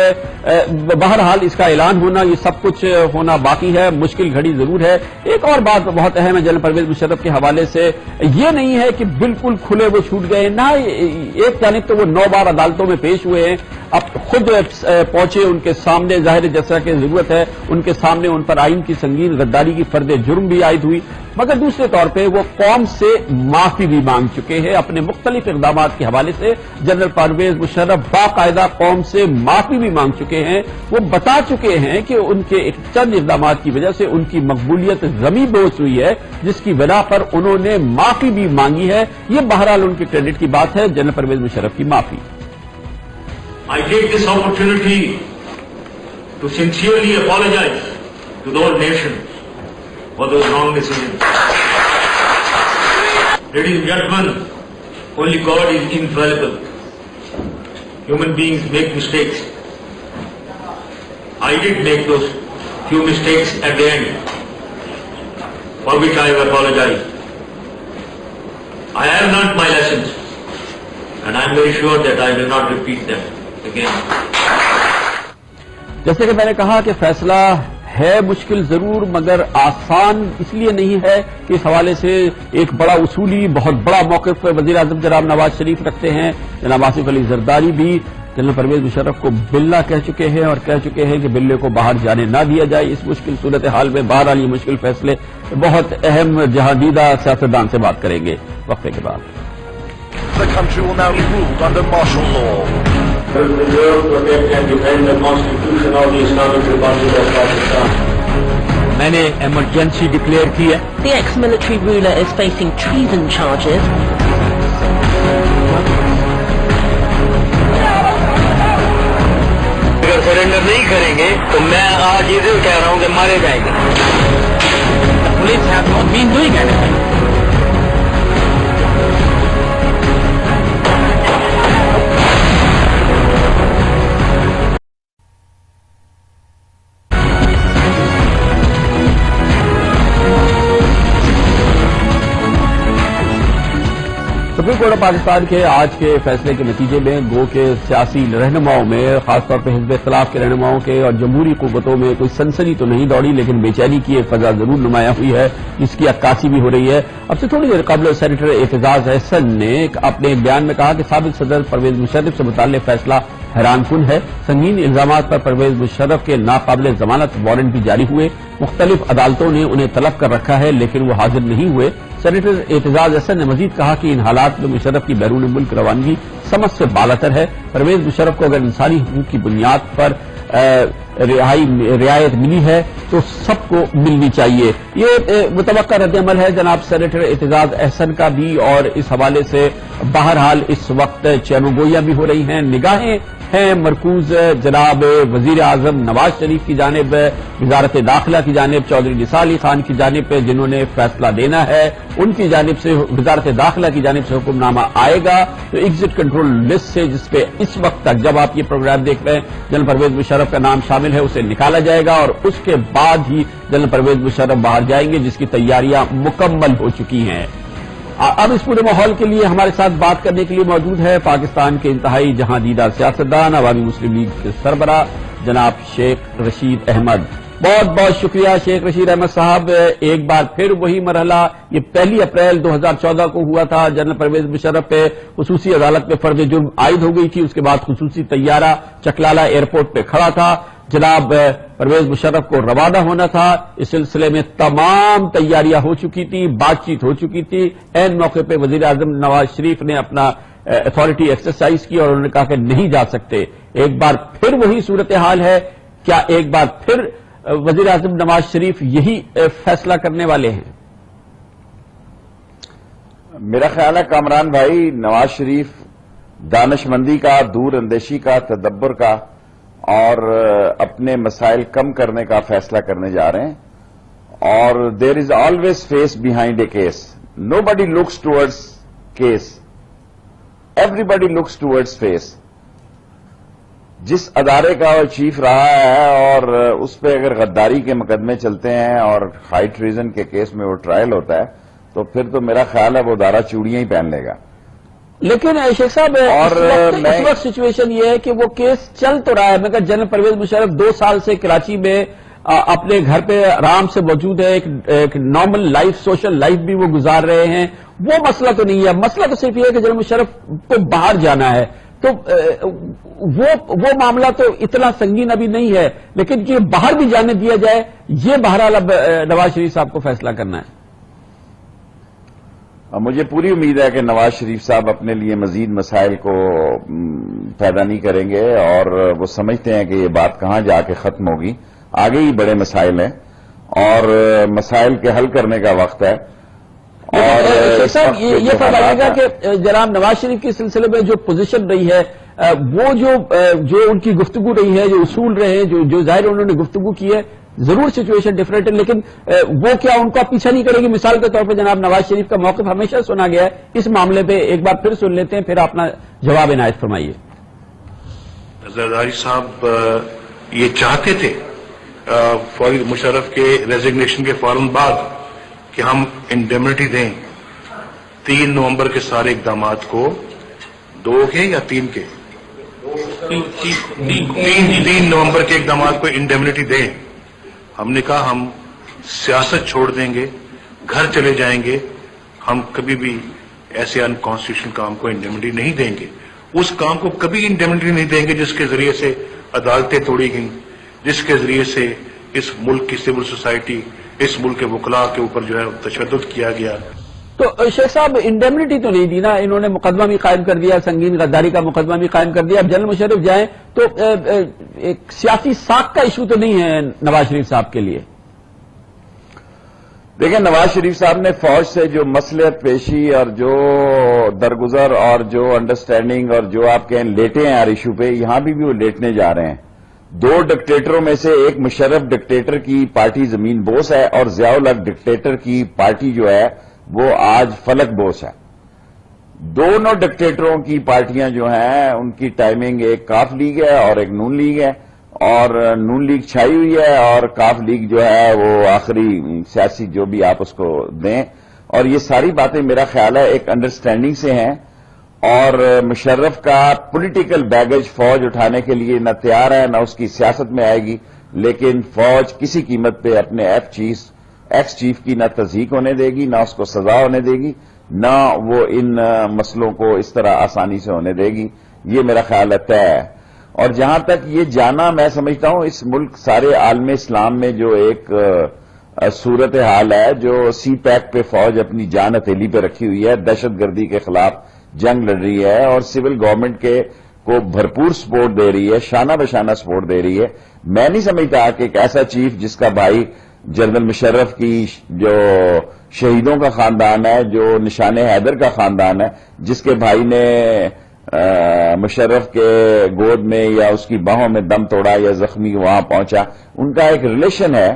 B: بہرحال اس کا اعلان ہونا، یہ سب کچھ ہونا باقی ہے. مشکل گھڑی ضرور ہے. ایک اور بات بہت اہم ہے جنرل پرویز مشرف کے حوالے سے، یہ نہیں ہے کہ بالکل کھلے وہ چھوٹ گئے نہ. ایک جانب تو وہ 9 بار عدالتوں میں پیش ہوئے ہیں، اب خود پہنچے ان کے سامنے، ظاہر جیسا کہ ضرورت ہے ان کے سامنے ان پر آئین کی سنگین غداری کی فرد جرم بھی عائد ہوئی، مگر دوسرے طور پہ وہ قوم سے معافی بھی مانگ چکے ہیں اپنے مختلف اقدامات کے حوالے سے. جنرل پرویز مشرف باقاعدہ قوم سے معافی بھی مانگ چکے ہیں. وہ بتا چکے ہیں کہ ان کے چند اقدامات کی وجہ سے ان کی مقبولیت زمین بوچھ ہوئی ہے، جس کی بنا پر انہوں نے معافی بھی مانگی ہے. یہ بہرحال ان کے کریڈٹ کی بات ہے، جنرل پرویز مشرف کی معافی.
F: I take this opportunity to sincerely apologize to the whole nation for those wrong decisions. Ladies and gentlemen, only God is infallible. Human beings make mistakes. I did make those few mistakes at the end, for which I apologize. I have learnt my lessons, and I am very sure that I will not repeat them again.
B: جیسے کہ میں نے کہا کہ فیصلہ ہے مشکل ضرور، مگر آسان اس لیے نہیں ہے کہ اس حوالے سے ایک بڑا اصولی بہت بڑا موقف وزیر اعظم جناب نواز شریف رکھتے ہیں. جناب آصف علی زرداری بھی جنرل پرویز مشرف کو بلّا کہہ چکے ہیں اور کہہ چکے ہیں کہ بلے کو باہر جانے نہ دیا جائے اس مشکل صورتحال میں. بہرحال یہ مشکل فیصلے بہت اہم جہاندیدہ سیاستدان سے بات کریں گے وقفے کے بعد.
D: The country will now be ruled under martial law.
E: Preserve, protect and defend the Constitution of the Islamic Republic of Pakistan.
H: میں نے ایمرجنسی ڈکلیئر کی ہے.
I: The ex-military ruler is facing treason charges.
H: اگر سرنڈر نہیں کریں گے تو میں آج یہ کہہ رہا ہوں کہ مارے جائیں گے. Police have not been doing anything.
B: Supreme court of Pakistan کے آج کے فیصلے کے نتیجے میں گو کے سیاسی رہنماؤں میں خاص طور پہ حزب اختلاف کے رہنماؤں کے اور جمہوری قوتوں میں کوئی سنسنی تو نہیں دوڑی، لیکن بے چینی کی ایک فضا ضرور نمایاں ہوئی ہے، جس کی عکاسی بھی ہو رہی ہے. اب سے تھوڑی دیر قبل سینیٹر اعتزاز احسن نے اپنے ایک بیان میں کہا کہ سابق صدر پرویز مشرف سے متعلق فیصلہ حیران کن ہے. سنگین الزامات پر پرویز مشرف کے ناقابل ضمانت وارنٹ بھی جاری ہوئے. مختلف عدالتوں نے انہیں طلب کر رکھا ہے لیکن وہ حاضر نہیں ہوئے. سینیٹر اعتزاز احسن نے مزید کہا کہ ان حالات میں مشرف کی بیرون ملک روانگی سمجھ سے بالاتر ہے. پرویز مشرف کو اگر انسانی حقوق کی بنیاد پر رعایت ملی ہے تو سب کو ملنی چاہیے. یہ متوقع رد عمل ہے جناب سینیٹر اعتزاز احسن کا بھی، اور اس حوالے سے بہرحال اس وقت چینوگوئیاں بھی ہو رہی ہیں. نگاہیں ہیں مرکوز جناب وزیر اعظم نواز شریف کی جانب، وزارت داخلہ کی جانب چودھری نثار علی خان کی جانب پہ جنہوں نے فیصلہ دینا ہے. ان کی جانب سے وزارت داخلہ کی جانب سے حکم نامہ آئے گا تو ایگزٹ کنٹرول لسٹ سے، جس پہ اس وقت تک جب آپ یہ پروگرام دیکھ رہے ہیں جنرل پرویز مشرف کا نام شامل ہے، اسے نکالا جائے گا اور اس کے بعد ہی جنرل پرویز مشرف باہر جائیں گے، جس کی تیاریاں مکمل ہو چکی ہیں. اب اس پورے ماحول کے لیے ہمارے ساتھ بات کرنے کے لیے موجود ہے پاکستان کے انتہائی جہاں دیدہ سیاستدان عوامی مسلم لیگ کے سربراہ جناب شیخ رشید احمد. بہت بہت شکریہ شیخ رشید احمد صاحب. ایک بار پھر وہی مرحلہ، یہ 1 اپریل 2014 کو ہوا تھا. جنرل پرویز مشرف پہ خصوصی عدالت میں فرد جرم عائد ہو گئی تھی. اس کے بعد خصوصی طیارہ چکلالہ ایئرپورٹ پہ کھڑا تھا. جناب پرویز مشرف کو روانہ ہونا تھا. اس سلسلے میں تمام تیاریاں ہو چکی تھی، بات چیت ہو چکی تھی. عین موقع پہ وزیر اعظم نواز شریف نے اپنا اتھارٹی ایکسرسائز کی اور انہوں نے کہا کہ نہیں جا سکتے. ایک بار پھر وہی صورتحال ہے. کیا ایک بار پھر وزیر اعظم نواز شریف یہی فیصلہ کرنے والے ہیں؟
E: میرا خیال ہے کامران بھائی، نواز شریف دانش مندی کا، دور اندیشی کا، تدبر کا اور اپنے مسائل کم کرنے کا فیصلہ کرنے جا رہے ہیں. اور there is always face behind a case. Nobody looks towards case, everybody looks towards face. جس ادارے کا وہ چیف رہا ہے اور اس پہ اگر غداری کے مقدمے چلتے ہیں اور ہائی ٹریزن کے کیس میں وہ ٹرائل ہوتا ہے تو پھر تو میرا خیال ہے وہ ادارہ چوڑیاں ہی پہن لے گا.
B: لیکن شیخ صاحب اس وقت سچویشن یہ ہے کہ وہ کیس چل تو رہا ہے، مگر جنرل پرویز مشرف 2 سال سے کراچی میں اپنے گھر پہ آرام سے موجود ہے، ایک نارمل لائف، سوشل لائف بھی وہ گزار رہے ہیں. وہ مسئلہ تو نہیں ہے. مسئلہ تو صرف یہ ہے کہ جنرل مشرف کو باہر جانا ہے. تو وہ معاملہ تو اتنا سنگین ابھی نہیں ہے، لیکن کہ باہر بھی جانے دیا جائے، یہ بہرحال اب نواز شریف صاحب کو فیصلہ کرنا ہے.
E: مجھے پوری امید ہے کہ نواز شریف صاحب اپنے لیے مزید مسائل کو پیدا نہیں کریں گے اور وہ سمجھتے ہیں کہ یہ بات کہاں جا کے ختم ہوگی. آگے ہی بڑے مسائل ہیں اور مسائل کے حل کرنے کا وقت ہے. اور
B: صاحب یہ فرمائیے گا کہ جناب نواز شریف کے سلسلے میں جو پوزیشن رہی ہے، وہ جو ان کی گفتگو رہی ہے، جو اصول رہے ہیں، جو ظاہر انہوں نے گفتگو کی ہے، ضرور سچویشن ڈفرینٹ ہے، لیکن وہ کیا ان کو پیچھا نہیں کرے گی؟ مثال کے طور پہ جناب نواز شریف کا موقف ہمیشہ سنا گیا ہے. اس معاملے پہ ایک بار پھر سن لیتے ہیں، پھر اپنا جواب عنایت فرمائیے.
J: زرداری صاحب یہ چاہتے تھے مشرف کے ریزگنیشن کے فوراً بعد کہ ہم انڈیمنٹی دیں 3 نومبر کے سارے اقدامات کو، 2 کے یا 3 کے 3 نومبر کے اقدامات کو انڈیمنٹی دیں. ہم نے کہا ہم سیاست چھوڑ دیں گے، گھر چلے جائیں گے، ہم کبھی بھی ایسے ان کانسٹیٹیوشنل کام کو انڈیمنٹی نہیں دیں گے. اس کام کو کبھی انڈیمنٹی نہیں دیں گے جس کے ذریعے سے عدالتیں توڑی گئیں، جس کے ذریعے سے اس ملک کی سول سوسائٹی، اس ملک کے وکلاء کے اوپر جو ہے تشدد کیا گیا.
B: تو شیخ صاحب انڈیمنٹی تو نہیں دی نا، انہوں نے مقدمہ بھی قائم کر دیا، سنگین غداری کا مقدمہ بھی قائم کر دیا. اب جنرل مشرف جائیں تو ایک سیاسی ساکھ کا ایشو تو نہیں ہے نواز شریف صاحب کے لیے؟
K: دیکھیں نواز شریف صاحب نے فوج سے جو مصلحت پیشی اور جو درگزر اور جو انڈرسٹینڈنگ اور جو آپ کہیں لیٹے ہیں ہر ایشو پہ، یہاں بھی وہ لیٹنے جا رہے ہیں. دو ڈکٹیٹروں میں سے ایک مشرف ڈکٹیٹر کی پارٹی زمین بوس ہے اور ضیاء الحق ڈکٹیٹر کی پارٹی جو ہے وہ آج فلک بوس ہے. دونوں ڈکٹیٹروں کی پارٹیاں جو ہیں ان کی ٹائمنگ ایک کاف لیگ ہے اور ایک نون لیگ ہے، اور نون لیگ چھائی ہوئی ہے اور کاف لیگ جو ہے وہ آخری سیاسی جو بھی آپ اس کو دیں. اور یہ ساری باتیں میرا خیال ہے ایک انڈرسٹینڈنگ سے ہیں، اور مشرف کا پولیٹیکل بیگیج فوج اٹھانے کے لیے نہ تیار ہے نہ اس کی سیاست میں آئے گی، لیکن فوج کسی قیمت پہ اپنے ایکس چیف کی نہ تضحیک ہونے دے گی، نہ اس کو سزا ہونے دے گی، نہ وہ ان مسئلوں کو اس طرح آسانی سے ہونے دے گی. یہ میرا خیال ہے طے ہے. اور جہاں تک یہ جانا میں سمجھتا ہوں اس ملک سارے عالم اسلام میں جو ایک صورتحال ہے، جو سی پیک پہ فوج اپنی جان ہتھیلی پہ رکھی ہوئی ہے، دہشت گردی کے خلاف جنگ لڑ رہی ہے اور سول گورنمنٹ کو بھرپور سپورٹ دے رہی ہے، شانہ بشانہ سپورٹ دے رہی ہے. میں نہیں سمجھتا کہ ایک ایسا چیف جس کا بھائی جنرل مشرف کی جو شہیدوں کا خاندان ہے، جو نشان حیدر کا خاندان ہے، جس کے بھائی نے مشرف کے گود میں یا اس کی باہوں میں دم توڑا یا زخمی وہاں پہنچا، ان کا ایک ریلیشن ہے.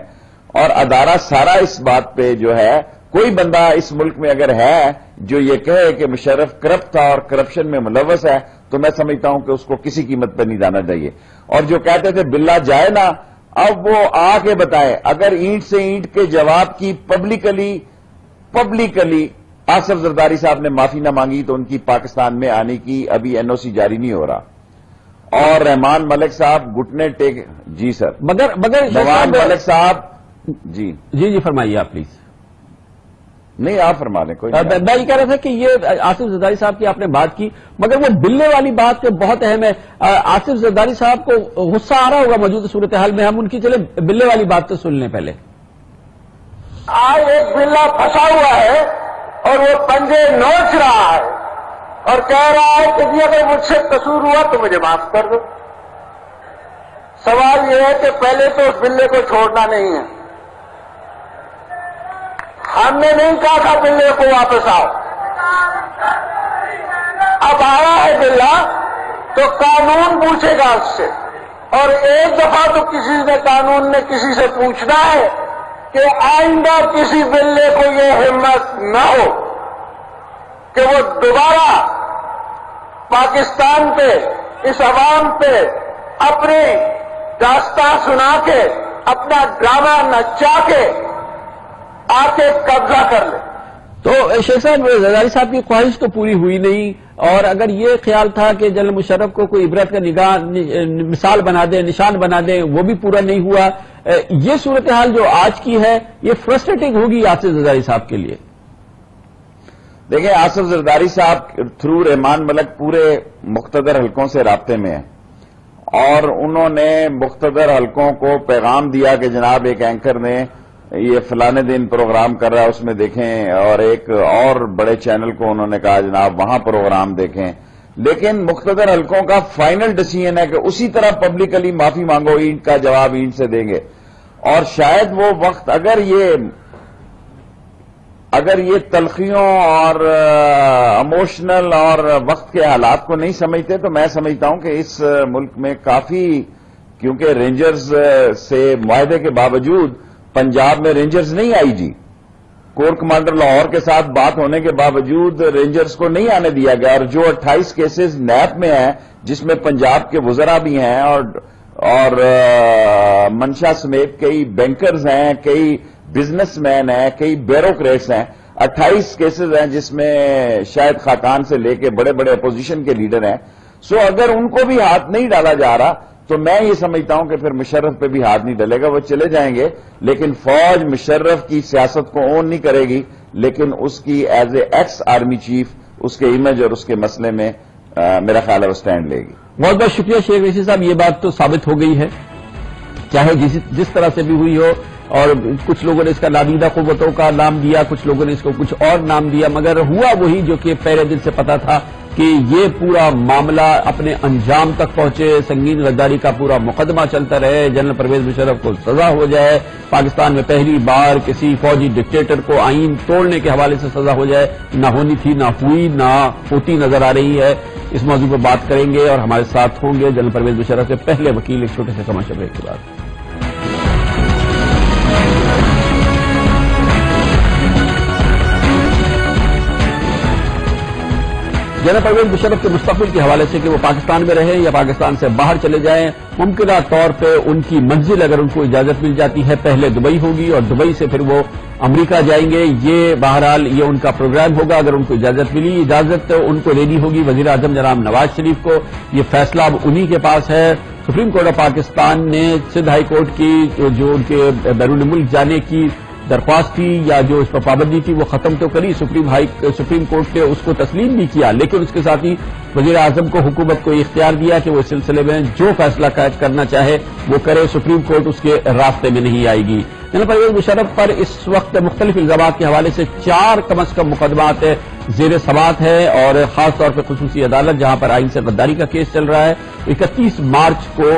K: اور ادارہ سارا اس بات پہ جو ہے، کوئی بندہ اس ملک میں اگر ہے جو یہ کہے کہ مشرف کرپٹ تھا اور کرپشن میں ملوث ہے، تو میں سمجھتا ہوں کہ اس کو کسی قیمت پہ نہیں جانا چاہیے. اور جو کہتے تھے بلا جائے نا، اب وہ آ کے بتائے. اگر اینٹ سے اینٹ کے جواب کی پبلکلی آصف زرداری صاحب نے معافی نہ مانگی تو ان کی پاکستان میں آنے کی ابھی این او سی جاری نہیں ہو رہا. اور رحمان ملک صاحب گھٹنے ٹیک. جی سر،
B: مگر
K: رحمان ملک صاحب جی
B: فرمائیے آپ پلیز.
K: نہیں آپ فرما لیں. کوئی
B: میں یہ کہہ رہا تھا کہ یہ آصف زرداری صاحب کی آپ نے بات کی، مگر وہ بلے والی بات بہت اہم ہے. آصف زرداری صاحب کو غصہ آ رہا ہوگا موجودہ صورتحال میں، ہم ان کی چلے بلے والی بات تو سن لیں پہلے.
L: آج ایک بلا پھنسا ہوا ہے اور وہ پنجے نوچ رہا ہے اور کہہ رہا ہے کہ جی اگر مجھ سے قصور ہوا تو مجھے معاف کر دو. سوال یہ ہے کہ پہلے تو اس بلے کو چھوڑنا نہیں ہے. ہم نے نہیں کہا تھا بلے کو واپس آؤ. اب آیا ہے بلا تو قانون پوچھے گا اس سے، اور ایک دفعہ تو قانون نے کسی سے پوچھنا ہے کہ آئندہ کسی بلے کو یہ ہمت نہ ہو کہ وہ دوبارہ پاکستان پہ، اس عوام پہ اپنی داستان سنا کے، اپنا ڈرامہ نچا کے آ کے قبضہ کر لے.
B: تو شیخ صاحب، زرداری صاحب کی خواہش تو پوری ہوئی نہیں، اور اگر یہ خیال تھا کہ جنرل مشرف کو کوئی عبرت کا مثال بنا دیں، نشان بنا دیں، وہ بھی پورا نہیں ہوا. یہ صورتحال جو آج کی ہے یہ فرسٹریٹنگ ہوگی آصف زرداری صاحب کے لیے.
K: دیکھیں آصف زرداری صاحب تھرو رحمان ملک پورے مقتدر حلقوں سے رابطے میں ہیں، اور انہوں نے مقتدر حلقوں کو پیغام دیا کہ جناب ایک اینکر نے یہ فلانے دن پروگرام کر رہا ہے اس میں دیکھیں، اور ایک اور بڑے چینل کو انہوں نے کہا جناب وہاں پروگرام دیکھیں. لیکن مقتدر حلقوں کا فائنل ڈیسیژن ہے کہ اسی طرح پبلکلی معافی مانگو، اینٹ کا جواب اینٹ سے دیں گے. اور شاید وہ وقت اگر یہ تلخیوں اور اموشنل اور وقت کے حالات کو نہیں سمجھتے تو میں سمجھتا ہوں کہ اس ملک میں کافی، کیونکہ رینجرز سے معاہدے کے باوجود پنجاب میں رینجرز نہیں آئی جی. کور کمانڈر لاہور کے ساتھ بات ہونے کے باوجود رینجرز کو نہیں آنے دیا گیا. اور جو 28 کیسز نیب میں ہیں جس میں پنجاب کے وزراء بھی ہیں اور منشا سمیت کئی بینکرز ہیں، کئی بزنس مین ہیں، کئی بیوروکریٹس ہیں، 28 کیسز ہیں جس میں شاید خاقان سے لے کے بڑے بڑے اپوزیشن کے لیڈر ہیں. سو اگر ان کو بھی ہاتھ نہیں ڈالا جا رہا تو میں یہ سمجھتا ہوں کہ پھر مشرف پہ بھی ہاتھ نہیں ڈلے گا. وہ چلے جائیں گے لیکن فوج مشرف کی سیاست کو اون نہیں کرے گی، لیکن اس کی as a ex army chief اس کے امیج اور اس کے مسئلے میں میرا خیال ہے وہ سٹینڈ لے گی.
B: بہت بہت شکریہ شیخ رشید صاحب. یہ بات تو ثابت ہو گئی ہے، چاہے جس طرح سے بھی ہوئی ہو، اور کچھ لوگوں نے اس کا نادیدہ قوتوں کا نام دیا، کچھ لوگوں نے اس کو کچھ اور نام دیا، مگر ہوا وہی جو کہ پہلے دن سے پتا تھا کہ یہ پورا معاملہ اپنے انجام تک پہنچے، سنگین غداری کا پورا مقدمہ چلتا رہے، جنرل پرویز مشرف کو سزا ہو جائے، پاکستان میں پہلی بار کسی فوجی ڈکٹیٹر کو آئین توڑنے کے حوالے سے سزا ہو جائے، نہ ہونی تھی، نہ ہوئی، نہ ہوتی نظر آ رہی ہے۔ اس موضوع پر بات کریں گے اور ہمارے ساتھ ہوں گے جنرل پرویز مشرف کے پہلے وکیل ایک چھوٹے سے کمرشل بریک کے بعد۔ جنرل پرویز مشرف کے مستقبل کے حوالے سے کہ وہ پاکستان میں رہیں یا پاکستان سے باہر چلے جائیں، ممکنہ طور پہ ان کی منزل اگر ان کو اجازت مل جاتی ہے پہلے دبئی ہوگی اور دبئی سے پھر وہ امریکہ جائیں گے۔ یہ بہرحال یہ ان کا پروگرام ہوگا اگر ان کو اجازت ملی۔ اجازت ان کو لینی ہوگی وزیر اعظم جناب نواز شریف کو، یہ فیصلہ اب انہی کے پاس ہے۔ سپریم کورٹ آف پاکستان نے سندھ ہائی کورٹ کی جو ان کے بیرون ملک جانے کی درخواست تھی یا جو اس پر پابندی تھی وہ ختم تو کری، سپریم کورٹ نے اس کو تسلیم بھی کیا، لیکن اس کے ساتھ ہی وزیر اعظم کو حکومت کو اختیار دیا کہ وہ اس سلسلے میں جو فیصلہ کرنا چاہے وہ کرے، سپریم کورٹ اس کے راستے میں نہیں آئے گی۔ جنرل پرویز مشرف پر اس وقت مختلف الزامات کے حوالے سے 4 کم از کم مقدمات زیر سماعت ہے، اور خاص طور پہ خصوصی عدالت جہاں پر آئین سے غداری کا کیس چل رہا ہے، 31 مارچ کو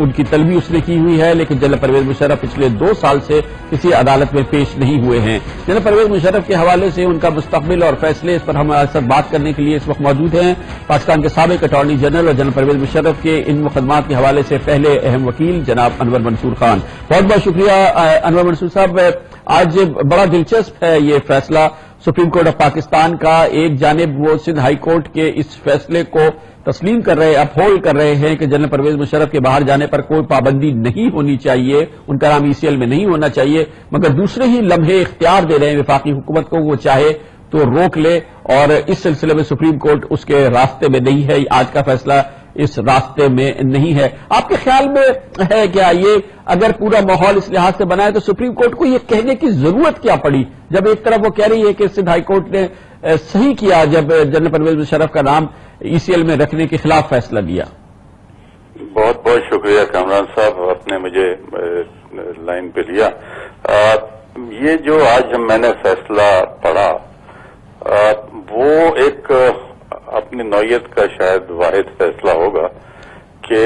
B: ان کی طلبی اس نے کی ہوئی ہے، لیکن جنرل پرویز مشرف پچھلے 2 سال سے کسی عدالت میں پیش نہیں ہوئے ہیں۔ جنرل پرویز مشرف کے حوالے سے ان کا مستقبل اور فیصلے، اس پر ہمارے ساتھ بات کرنے کے لیے اس وقت موجود ہیں پاکستان کے سابق اٹارنی جنرل اور جنرل پرویز مشرف کے ان مقدمات کے حوالے سے پہلے اہم وکیل جناب انور منصور خان۔ بہت بہت شکریہ انور منصور صاحب۔ آج بڑا دلچسپ ہے یہ فیصلہ سپریم کورٹ آف پاکستان کا، ایک جانب وہ سندھ ہائی کورٹ کے اس فیصلے کو تسلیم کر رہے، اپہولڈ کر رہے ہیں کہ جنرل پرویز مشرف کے باہر جانے پر کوئی پابندی نہیں ہونی چاہیے، ان کا نام ECL میں نہیں ہونا چاہیے، مگر دوسرے ہی لمحے اختیار دے رہے ہیں وفاقی حکومت کو، وہ چاہے تو روک لے، اور اس سلسلے میں سپریم کورٹ اس کے راستے میں نہیں ہے، آج کا فیصلہ اس راستے میں نہیں ہے۔ آپ کے خیال میں ہے کیا یہ اگر پورا ماحول اس لحاظ سے بنا ہے تو سپریم کورٹ کو یہ کہنے کی ضرورت کیا پڑی، جب ایک طرف وہ کہہ رہی ہے کہ سندھ ہائی کورٹ نے صحیح کیا جب جنرل پرویز مشرف کا نام ECL میں رکھنے کے خلاف فیصلہ دیا؟
M: بہت بہت شکریہ کامران صاحب، آپ نے مجھے لائن پہ لیا۔ یہ جو آج میں نے فیصلہ پڑھا وہ ایک اپنی نوعیت کا شاید واحد فیصلہ ہوگا کہ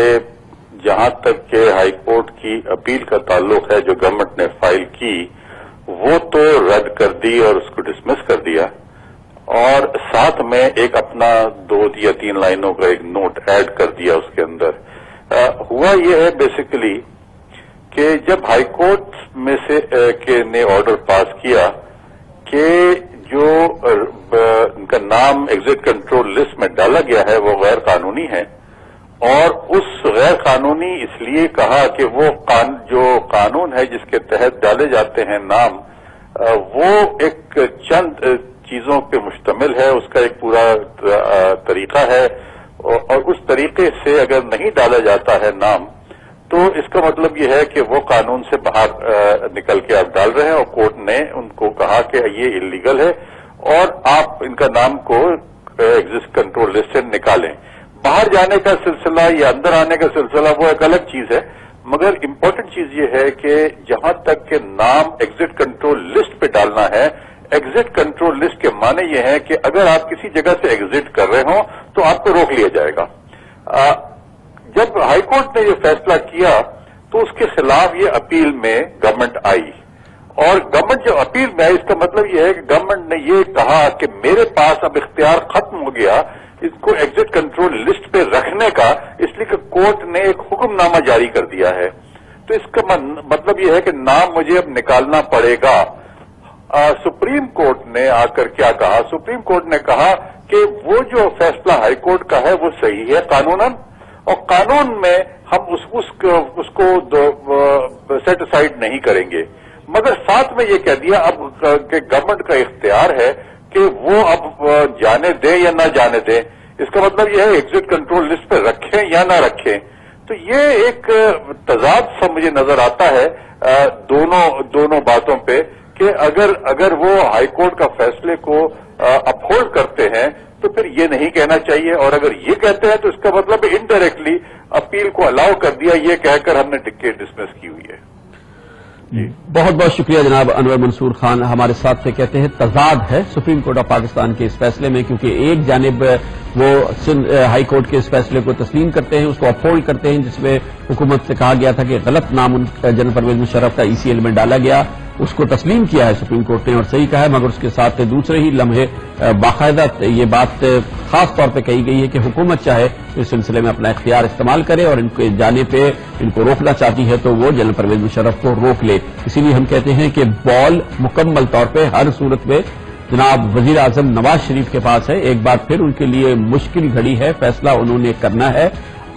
M: جہاں تک کہ ہائی کورٹ کی اپیل کا تعلق ہے جو گورنمنٹ نے فائل کی وہ تو رد کر دی اور اس کو ڈسمس کر دیا، اور ساتھ میں ایک اپنا 2 یا 3 لائنوں کا ایک نوٹ ایڈ کر دیا اس کے اندر۔ ہوا یہ ہے بیسیکلی کہ جب ہائی کورٹ میں سے نے آرڈر پاس کیا کہ جو ان کا نام ایگزٹ کنٹرول لسٹ میں ڈالا گیا ہے وہ غیر قانونی ہے، اور اس غیر قانونی اس لیے کہا کہ وہ جو قانون ہے جس کے تحت ڈالے جاتے ہیں نام وہ ایک چند چیزوں پہ مشتمل ہے، اس کا ایک پورا طریقہ ہے، اور اس طریقے سے اگر نہیں ڈالا جاتا ہے نام تو اس کا مطلب یہ ہے کہ وہ قانون سے باہر نکل کے آپ ڈال رہے ہیں، اور کورٹ نے ان کو کہا کہ یہ اللیگل ہے اور آپ ان کا نام کو ایگزٹ کنٹرول لسٹ سے نکالیں۔ باہر جانے کا سلسلہ یا اندر آنے کا سلسلہ وہ ایک الگ چیز ہے، مگر امپورٹنٹ چیز یہ ہے کہ جہاں تک کہ نام ایگزٹ کنٹرول لسٹ پہ ڈالنا ہے، ایگزٹ کنٹرول لسٹ کے معنی یہ ہے کہ اگر آپ کسی جگہ سے ایگزٹ کر رہے ہوں تو آپ کو روک لیا جائے گا۔ جب ہائی کورٹ نے یہ فیصلہ کیا تو اس کے خلاف یہ اپیل میں گورنمنٹ آئی، اور گورنمنٹ جو اپیل میں آئی اس کا مطلب یہ ہے کہ گورنمنٹ نے یہ کہا کہ میرے پاس اب اختیار ختم ہو گیا اس کو ایگزٹ کنٹرول لسٹ پہ رکھنے کا، اس لیے کہ کورٹ نے ایک حکم نامہ جاری کر دیا ہے۔ تو اس کا مطلب یہ ہے کہ نام مجھے اب نکالنا پڑے گا۔ سپریم کورٹ نے آ کر کیا کہا؟ سپریم کورٹ نے کہا کہ وہ جو فیصلہ ہائی کورٹ کا ہے وہ صحیح ہے قانوناً، اور قانون میں ہم اس کو سیٹ اسائڈ نہیں کریں گے، مگر ساتھ میں یہ کہہ دیا اب کہ گورنمنٹ کا اختیار ہے کہ وہ اب جانے دیں یا نہ جانے دیں۔ اس کا مطلب یہ ہے ایگزٹ کنٹرول لسٹ پہ رکھیں یا نہ رکھیں۔ تو یہ ایک تضاد سا مجھے نظر آتا ہے دونوں باتوں پہ کہ اگر وہ ہائی کورٹ کا فیصلے کو اپہولڈ کرتے ہیں تو پھر یہ نہیں کہنا چاہیے، اور اگر یہ کہتے ہیں تو اس کا مطلب انڈائریکٹلی اپیل کو الاؤ کر دیا، یہ کہہ کر ہم نے کیس ڈسمس کی ہوئی ہے۔
B: بہت بہت شکریہ جناب انور منصور خان ہمارے ساتھ سے کہتے ہیں تضاد ہے سپریم کورٹ آف پاکستان کے اس فیصلے میں، کیونکہ ایک جانب وہ ہائی کورٹ کے اس فیصلے کو تسلیم کرتے ہیں، اس کو اپہولڈ کرتے ہیں، جس میں حکومت سے کہا گیا تھا کہ غلط نام جنرل پرویز مشرف کا ECL میں ڈالا گیا، اس کو تسلیم کیا ہے سپریم کورٹ نے اور صحیح کہا ہے، مگر اس کے ساتھ دوسرے ہی لمحے باقاعدہ یہ بات خاص طور پہ کہی گئی ہے کہ حکومت چاہے اس سلسلے میں اپنا اختیار استعمال کرے اور ان کے جانے پہ ان کو روکنا چاہتی ہے تو وہ جنرل پرویز مشرف کو روک لے۔ اسی لیے ہم کہتے ہیں کہ بال مکمل طور پہ ہر صورت میں جناب وزیر اعظم نواز شریف کے پاس ہے۔ ایک بار پھر ان کے لیے مشکل گھڑی ہے، فیصلہ انہوں نے کرنا ہے،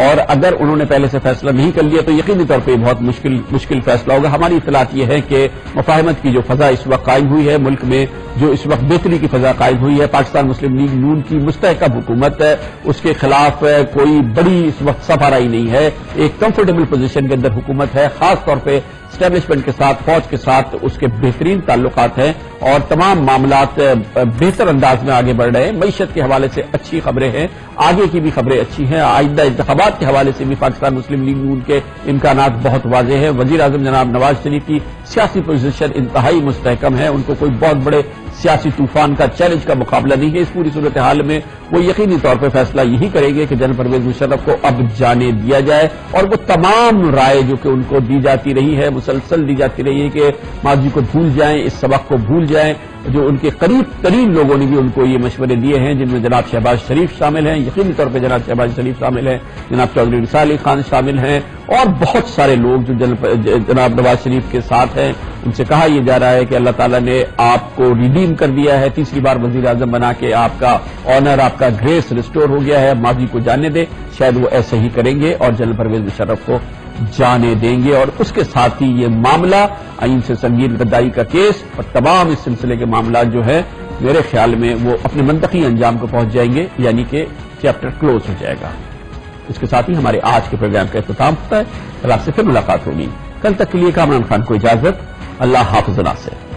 B: اور اگر انہوں نے پہلے سے فیصلہ نہیں کر لیا تو یقینی طور پہ بہت مشکل فیصلہ ہوگا۔ ہماری اطلاعات یہ ہے کہ مفاہمت کی جو فضا اس وقت قائم ہوئی ہے ملک میں، جو اس وقت بہتری کی فضا قائم ہوئی ہے، پاکستان مسلم لیگ نون کی مستحکم حکومت ہے، اس کے خلاف کوئی بڑی اس وقت سفارائی نہیں ہے، ایک کمفرٹیبل پوزیشن کے اندر حکومت ہے، خاص طور پہ اسٹیبلشمنٹ کے ساتھ، فوج کے ساتھ اس کے بہترین تعلقات ہیں اور تمام معاملات بہتر انداز میں آگے بڑھ رہے ہیں۔ معیشت کے حوالے سے اچھی خبریں ہیں، آگے کی بھی خبریں اچھی ہیں، آئندہ انتخابات کے حوالے سے بھی پاکستان مسلم لیگ نون کے امکانات بہت واضح ہیں۔ وزیر اعظم جناب نواز شریف کی سیاسی پوزیشن انتہائی مستحکم ہے، ان کو کوئی بہت بڑے سیاسی طوفان کا چیلنج کا مقابلہ نہیں ہے۔ اس پوری صورتحال میں وہ یقینی طور پہ فیصلہ یہی کریں گے کہ جنرل پرویز مشرف کو اب جانے دیا جائے، اور وہ تمام رائے جو کہ ان کو دی جاتی رہی ہے، مسلسل دی جاتی رہی ہے کہ ماضی کو بھول جائیں، اس سبق کو بھول جائیں، جو ان کے قریب ترین لوگوں نے بھی ان کو یہ مشورے دیے ہیں، جن میں جناب شہباز شریف شامل ہیں، یقینی طور پہ جناب شہباز شریف شامل ہیں، جناب چودھری نثار علی خان شامل ہیں، اور بہت سارے لوگ جو جناب نواز شریف کے ساتھ ہیں۔ ان سے کہا یہ جا رہا ہے کہ اللہ تعالیٰ نے آپ کو ریڈیم کر دیا ہے، تیسری بار وزیر اعظم بنا کے آپ کا آنر، آپ کا گریس ریسٹور ہو گیا ہے، ماضی کو جانے دیں۔ شاید وہ ایسے ہی کریں گے اور جنرل پرویز مشرف کو جانے دیں گے، اور اس کے ساتھ ہی یہ معاملہ آئین سے سنگین غداری کا کیس اور تمام اس سلسلے کے معاملات جو ہیں میرے خیال میں وہ اپنے منطقی انجام کو پہنچ جائیں گے، یعنی کہ چیپٹر کلوز ہو جائے گا۔ اس کے ساتھ ہی ہمارے آج کے پروگرام کا اختتام ہوتا ہے۔ کل آپ سے پھر ملاقات ہوگی، کل تک کے لیے کامران خان کو اجازت، اللہ حافظ ناصر۔